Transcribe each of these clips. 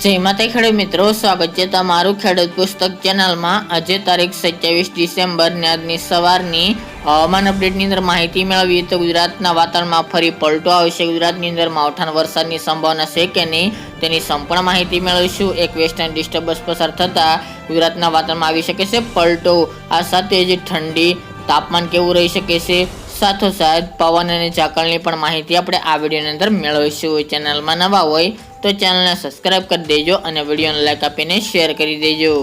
જય માતા ખેડૂત મિત્રો, સ્વાગત છે તમારું ખેડૂત પુસ્તક ચેનલમાં। આજે તારીખ 27 ડિસેમ્બર ને આજની સવારની હવામાન અપડેટની અંદર માહિતી મેળવીએ તો ગુજરાતના વાતાવરણમાં ફરી પલટો આવશે। ગુજરાતની અંદર માવઠાના વરસાદની સંભાવના છે કે નહીં તેની સંપૂર્ણ માહિતી મેળવીશું। એક વેસ્ટર્ન ડિસ્ટર્બન્સ પસાર થતાં ગુજરાતના વાતાવરણમાં આવી શકે છે પલટો। આ સાથે જ ઠંડી, તાપમાન કેવું રહી શકે છે, સાથોસાથ પવન અને ઝાકળની પણ માહિતી આપણે આ વિડીયોની અંદર મેળવીશું। ચેનલમાં નવા હોય તો ચેનલને સબસ્ક્રાઇબ કરી દેજો અને વિડીયોને લાઈક આપીને શેર કરી દેજો।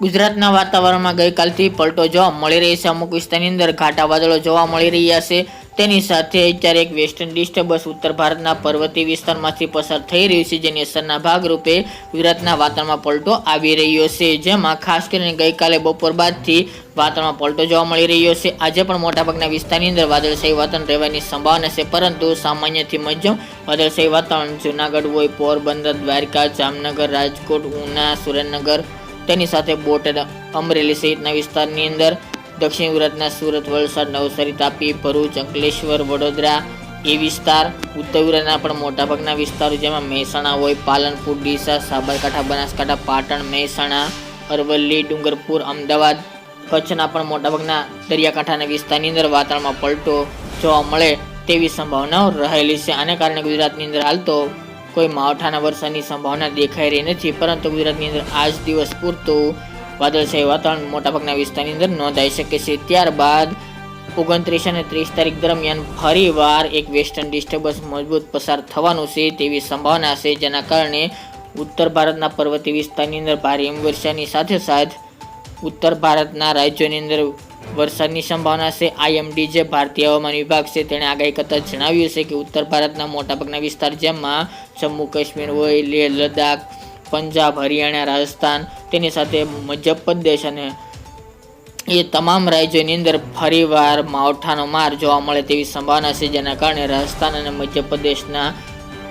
ગુજરાતના વાતાવરણમાં ગઈકાલથી પલટો જોવા મળી રહી છે। અમુક વિસ્તારની અંદર ઘાટા વાદળો જોવા મળી રહ્યા છે। તેની સાથે અત્યારે એક વેસ્ટર્ન ડિસ્ટર્બન્સ ઉત્તર ભારતના પર્વતીય વિસ્તારમાંથી પસાર થઈ રહ્યું છે, જેની અસરના ભાગરૂપે ગુજરાતના વાતાવરણમાં પલટો આવી રહ્યો છે। જેમાં ખાસ કરીને ગઈકાલે બપોર બાદથી વાતાવરણમાં પલટો જોવા મળી રહ્યો છે। આજે પણ મોટાભાગના વિસ્તારની અંદર વાદળછાયું વાતાવરણ રહેવાની સંભાવના છે, પરંતુ સામાન્યથી મધ્યમ વાદળછાયું વાતાવરણ જૂનાગઢ હોય, પોરબંદર, દ્વારકા, જામનગર, રાજકોટ, ઉના, સુરેન્દ્રનગર, તેની સાથે બોટાદ, અમરેલી સહિતના વિસ્તારની અંદર, દક્ષિણ ગુજરાતના સુરત, વલસાડ, નવસારી, તાપી, ભરૂચ, અંકલેશ્વર, વડોદરા એ વિસ્તાર, ઉત્તર ગુજરાતના પણ મોટાભાગના વિસ્તારો જેમાં મહેસાણા હોય, પાલનપુર, ડીસા, સાબરકાંઠા, બનાસકાંઠા, પાટણ, મહેસાણા, અરવલ્લી, ડુંગરપુર, અમદાવાદ, કચ્છના પણ મોટાભાગના દરિયાકાંઠાના વિસ્તારની અંદર વાતાવરણમાં પલટો જોવા મળે તેવી સંભાવનાઓ રહેલી છે। આને કારણે ગુજરાતની અંદર હાલ તો કોઈ માવઠાના વરસાદની સંભાવના દેખાઈ રહી નથી, પરંતુ ગુજરાતની અંદર આજ દિવસ પૂરતું વાદળછાયું વાતાવરણ મોટાભાગના વિસ્તારની અંદર નોંધાઈ શકે છે। ત્યારબાદ 29 અને 30 તારીખ દરમિયાન ફરીવાર એક વેસ્ટર્ન ડિસ્ટર્બન્સ મજબૂત પસાર થવાનું છે તેવી સંભાવના છે, જેના કારણે ઉત્તર ભારતના પર્વતીય વિસ્તારની અંદર ભારે હિમવર્ષાની સાથે સાથે ઉત્તર ભારતના રાજ્યોની અંદર વરસાદની સંભાવના છે। IMD જે ભારતીય હવામાન વિભાગ છે તેણે આગાહી કરતા જણાવ્યું છે કે ઉત્તર ભારતના મોટાભાગના વિસ્તાર જેમાં જમ્મુ કાશ્મીર હોય, લેહ લદ્દાખ, પંજાબ, હરિયાણા, રાજસ્થાન, તેની સાથે મધ્યપ્રદેશ અને એ તમામ રાજ્યોની અંદર ફરીવાર માવઠાનો માર જોવા મળે તેવી સંભાવના છે, જેના કારણે રાજસ્થાન અને મધ્યપ્રદેશના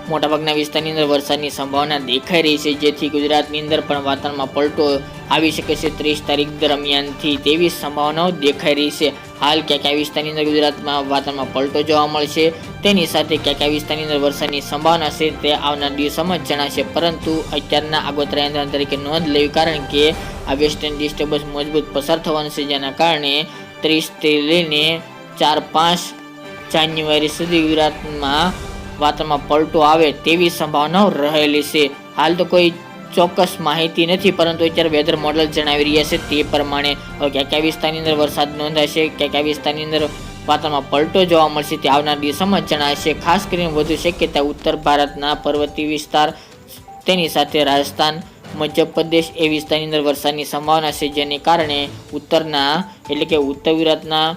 મોટાભાગના વિસ્તારની અંદર વરસાદની સંભાવના દેખાઈ રહી છે, જેથી ગુજરાતની અંદર પણ વાતાવરણમાં પલટો આવી શકે છે 30 તારીખ દરમિયાનથી તેવી સંભાવનાઓ દેખાઈ રહી છે। હાલ ક્યાં વિસ્તારની અંદર ગુજરાતમાં વાતાવરણમાં પલટો જોવા મળશે, તેની સાથે ક્યાં વિસ્તારની અંદર વરસાદની સંભાવના છે તે આવનાર દિવસોમાં જણાશે, પરંતુ અત્યારના આગોતરા એંધાણ તરીકે નોંધ લેવી, કારણ કે આ વેસ્ટર્ન ડિસ્ટર્બન્સ મજબૂત પસાર થવાનું છે, જેના કારણે 30 થી લઈને 4-5 જાન્યુઆરી સુધી ગુજરાતમાં વાતાવરણમાં પલટો આવે તેવી સંભાવનાઓ રહેલી છે। હાલ તો કોઈ ચોક્કસ માહિતી નથી, પરંતુ અત્યારે વેધર મોડલ જણાવી રહ્યા છે તે પ્રમાણે ક્યાં વિસ્તારની અંદર વરસાદ નોંધાશે, ક્યાં વિસ્તારની અંદર વાતાવરણમાં પલટો જોવા મળશે તે આવનાર દિવસોમાં જણાશે। ખાસ કરીને વધુ શક્યતા ઉત્તર ભારતના પર્વતીય વિસ્તાર, તેની સાથે રાજસ્થાન, મધ્યપ્રદેશ એ વિસ્તારની અંદર વરસાદની સંભાવના છે, જેને કારણે ઉત્તરના એટલે કે ઉત્તર ગુજરાતના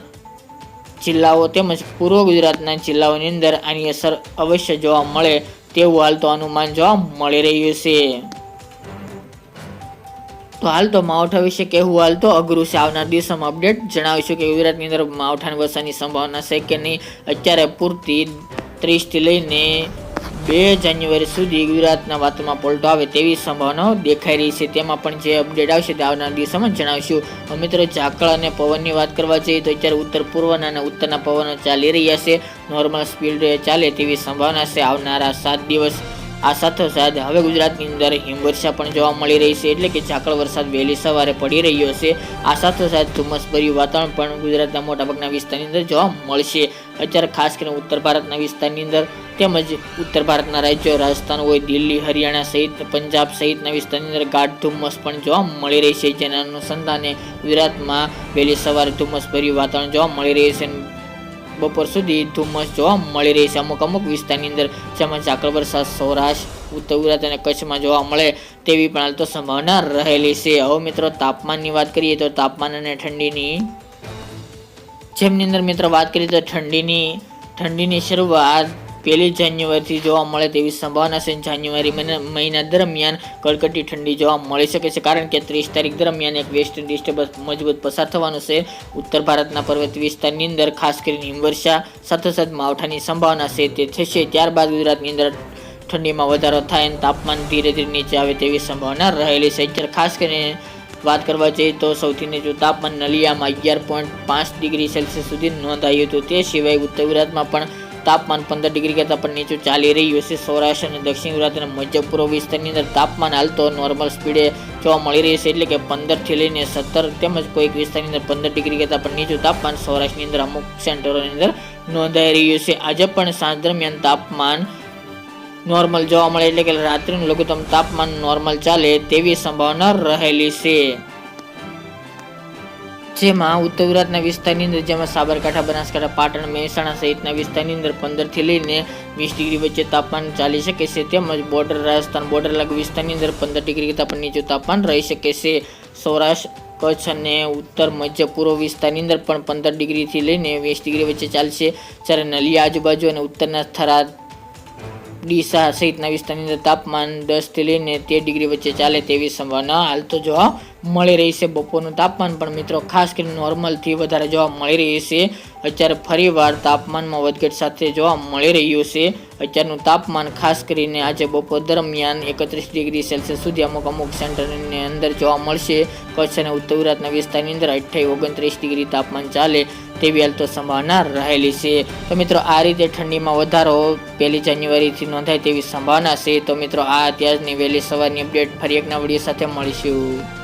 જિલ્લાઓ તેમજ પૂર્વ ગુજરાતના જિલ્લાઓની અંદર આની અસર અવશ્ય જોવા મળે તેવું હાલ તો અનુમાન જોવા મળી રહ્યું છે। તો હાલ તો માવઠા વિશે કહેવું હાલ તો અઘરું છે। આવનાર દિવસોમાં અપડેટ જણાવીશું કે ગુજરાતની અંદર માવઠાની વરસાદની સંભાવના છે કે નહીં। અત્યારે પૂરતી 30 થી લઈને 2 જાન્યુઆરી સુધી ગુજરાતના વાતાવરણમાં પલટો આવે તેવી સંભાવનાઓ દેખાઈ રહી છે। તેમાં પણ જે અપડેટ આવશે તે આવનાર દિવસોમાં જણાવીશું। મિત્રો, ઝાકળ અને પવનની વાત કરવા જઈએ તો અત્યારે ઉત્તર પૂર્વના અને ઉત્તરના પવનો ચાલી રહ્યા છે, નોર્મલ સ્પીડ ચાલે તેવી સંભાવના છે આવનારા 7 દિવસ। આ સાથોસાથ હવે ગુજરાતની અંદર હિમવર્ષા પણ જોવા મળી રહી છે, એટલે કે ઝાકળ વરસાદ વહેલી સવારે પડી રહ્યો છે। આ સાથોસાથ ધુમ્મસભર્યું વાતાવરણ પણ ગુજરાતના મોટાભાગના વિસ્તારની અંદર જોવા મળશે। અત્યારે ખાસ કરીને ઉત્તર ભારતના વિસ્તારની અંદર તેમજ ઉત્તર ભારતના રાજ્યો રાજસ્થાન હોય, દિલ્હી, હરિયાણા સહિત પંજાબ સહિતના વિસ્તારની અંદર ગાઢ ધુમ્મસ પણ જોવા મળી રહી છે, જેના અનુસંધાને ગુજરાતમાં વહેલી સવારે ધુમ્મસભર્યું વાતાવરણ જોવા મળી રહ્યું છે। બપોર સુધી ધુમ્મસ જોવા મળી રહી છે અમુક વિસ્તારની અંદર, જેમાં ઝાકળ વરસાદ સૌરાષ્ટ્ર, ઉત્તર ગુજરાત અને કચ્છમાં જોવા મળે તેવી પણ હાલ તો સંભાવના રહેલી છે। હવે મિત્રો, તાપમાનની વાત કરીએ તો તાપમાન અને ઠંડીની જેમની અંદર મિત્રો વાત કરીએ તો ઠંડીની શરૂઆત 1 જાન્યુઆરીથી જોવા મળે તેવી સંભાવના છે। જાન્યુઆરી મહિના દરમિયાન કડકડતી ઠંડી જોવા મળી શકે છે, કારણ કે 30 તારીખ દરમિયાન એક વેસ્ટર્ન ડિસ્ટર્બન્સ મજબૂત પસાર થવાનું છે ઉત્તર ભારતના પર્વતીય વિસ્તારની અંદર, ખાસ કરીને હિમવર્ષા સાથોસાથ માવઠાની સંભાવના છે તે થશે। ત્યારબાદ ગુજરાતની અંદર ઠંડીમાં વધારો થાય અને તાપમાન ધીરે ધીરે નીચે આવે તેવી સંભાવના રહેલી છે। અત્યારે ખાસ કરીને વાત કરવા જઈએ તો સૌથી નીચું તાપમાન નલિયામાં 11.5 ડિગ્રી સેલ્સિયસ સુધી નોંધાયું હતું। તે સિવાય ઉત્તર ગુજરાતમાં પણ તાપમાન 15 ડિગ્રી કરતાં પણ નીચું ચાલી રહ્યું છે. સૌરાષ્ટ્ર અને દક્ષિણ ગુજરાત અને મધ્ય પૂર્વ વિસ્તારની અંદર તાપમાન હાલ તો નોર્મલ સ્પીડે જોવા મળી રહી છે, એટલે કે 15 થી લઈને 17 તેમજ કોઈક વિસ્તારની અંદર 15 ડિગ્રી કરતાં પણ નીચું તાપમાન સૌરાષ્ટ્રની અંદર અમુક સેન્ટરોની અંદર નોંધાઈ રહ્યું છે. આજે પણ સાંજ દરમિયાન તાપમાન નોર્મલ જોવા મળે, એટલે કે રાત્રિનું લઘુત્તમ તાપમાન નોર્મલ ચાલે તેવી સંભાવના રહેલી છે. જેમાં ઉત્તર ગુજરાતના વિસ્તારની અંદર જેમાં સાબરકાંઠા, બનાસકાંઠા, પાટણ, મહેસાણા સહિતના વિસ્તારની અંદર 15 થી લઈને 20 ડિગ્રી વચ્ચે તાપમાન ચાલી શકે છે. તેમજ બોર્ડર રાજસ્થાન બોર્ડર લાગુ વિસ્તારની અંદર 15 ડિગ્રી કરતાં પણ નીચું તાપમાન રહી શકે છે. સૌરાષ્ટ્ર, કચ્છ અને ઉત્તર મધ્ય પૂર્વ વિસ્તારની અંદર પણ 15 ડિગ્રીથી લઈને 20 ડિગ્રી વચ્ચે ચાલશે. જ્યારે નલિયા આજુબાજુ અને ઉત્તરના થરાદ, ડીસા સહિતના વિસ્તારની અંદર તાપમાન 10 થી લઈને 13 ડિગ્રી વચ્ચે ચાલે તેવી સંભાવના હાલ તો જોવા મળી રહી છે. બપોરનું તાપમાન પણ મિત્રો ખાસ કરીને નોર્મલથી વધારે જોવા મળી રહી છે. અત્યારે ફરીવાર તાપમાનમાં વધઘટ સાથે જોવા મળી રહ્યું છે. અત્યારનું તાપમાન ખાસ કરીને આજે બપોર દરમિયાન 31 ડિગ્રી સેલ્સિયસ સુધી અમુક સેન્ટરની અંદર જોવા મળશે. કચ્છ અને ઉત્તર ગુજરાતના વિસ્તારની અંદર 28-29 ડિગ્રી તાપમાન ચાલે તેવી હાલ તો સંભાવના રહેલી છે. તો મિત્રો આ રીતે ઠંડીમાં વધારો 1 જાન્યુઆરીથી નોંધાય તેવી સંભાવના છે. તો મિત્રો આ અત્યારની વહેલી સવારની અપડેટ, ફરી એક નવા વિડીયો સાથે મળીશું.